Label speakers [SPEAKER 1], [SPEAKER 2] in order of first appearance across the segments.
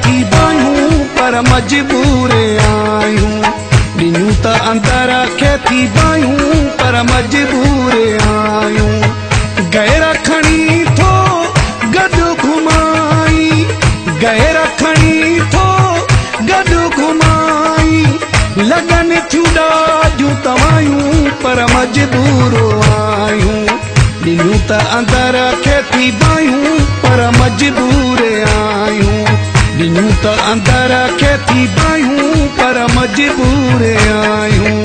[SPEAKER 1] थी बायूं पर मजबूर आयूं। ॾिनियूं त अंदर खे थी बायूं पर मजबूर आयूं। गैर खणी थो गॾु घुमाई, गैर खणी थो गॾु घुमाई। लॻनि थियूं ॾाढियूं तवायूं पर मजबूर आयूं। ॾिनियूं त अंदर खे थी बायूं पर मजबूर आयूं। ॾिनियूं त अंदर खे थी बायूं पर मजबूर आयूं।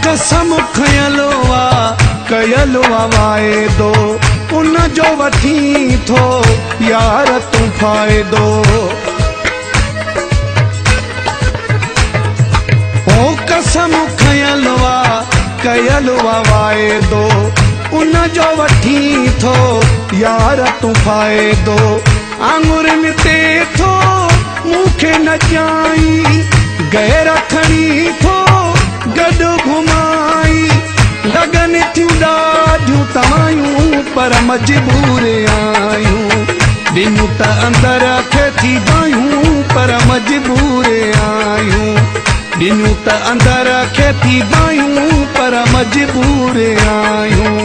[SPEAKER 1] कसम खयलो कयलो वाइदो उन जो वठी थो यार तूं फ़ाइदो। ओ कसम खयलो कयलो वाइदो उन जो वठी थो यार तूं फ़ाइदो। आङुरनि ते थो मूंखे नचाई, गैर खणी थो गॾु घुमाई। लॻनि थियूं ॾाढियूं तवायूं पर मजबूर आयूं। ॾिनियूं त अंदर खे थी बायूं पर मजबूर आयूं। ॾिनियूं त अंदर खे थी बायूं पर मजबूर आयूं।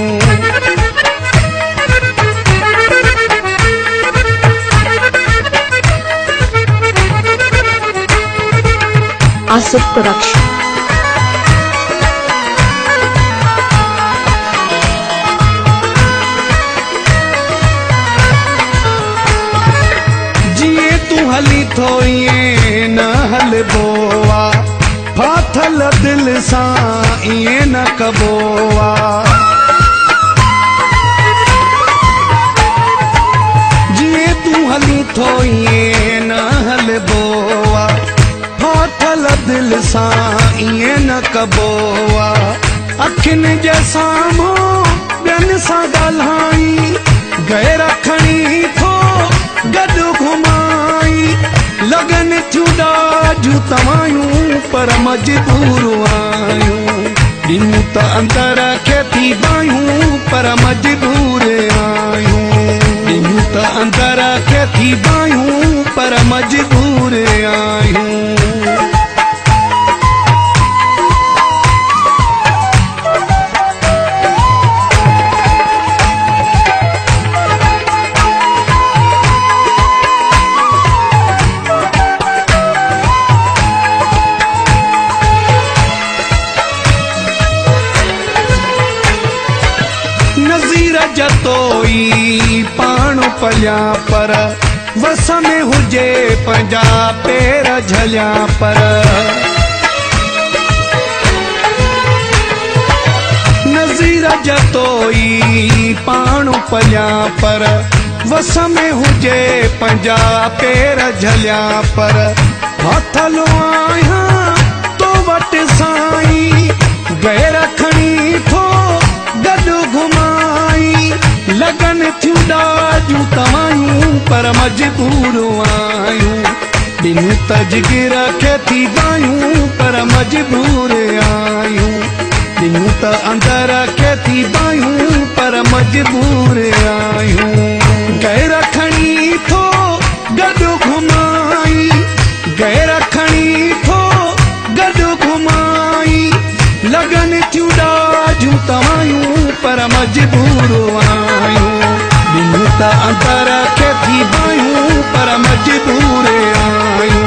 [SPEAKER 2] Asif Production।
[SPEAKER 1] हली थो ईअं न हलबो आ, फाथल दिल सां ईअं न कबो आ। जीअं तूं हली थो ईअं न हलबो आ, फाथल दिल सां ईअं न कबो आ। अखियुनि जे साम्हूं ॿियनि सां ॻाल्हाई, गैर खणी थो गॾु घुमाई। लॻनि थियूं ॾाढियूं तवायूं पर मजबूर आयूं। ॾिनियूं त अंदर खे थी बायूं पर मजबूर आयूं। ॾिनियूं त अंदर खे थी बायूं पर मजबूर आयूं। नज़ीर जतोई पाण पलिया पर वस में हुजे पंहिंजा पेर झलिया पर। नज़ीर जतोई पाण पलिया पर वस में हुजे पंहिंजा पेर झलिया पर। फाथलो आहियां तो वटि साईं, गैर खणी थो गॾु घुमाई। लॻनि थियूं ॾाढियूं तवायूं पर मजबूर आयूं। ॾिनियूं त जिगर खे थी बायूं पर मजबूर आयूं। ॾिनियूं त अंदर खे थी बायूं पर मजबूर आयूं। गैर खणी थो गॾु घुमाई, गैर खणी थो गॾु घुमाई। लॻनि थियूं ॾाढियूं तवायूं पर मजबूर आयूं। ॾिनियूं त अंदर खे थी बायूं पर मजबूर आयूं।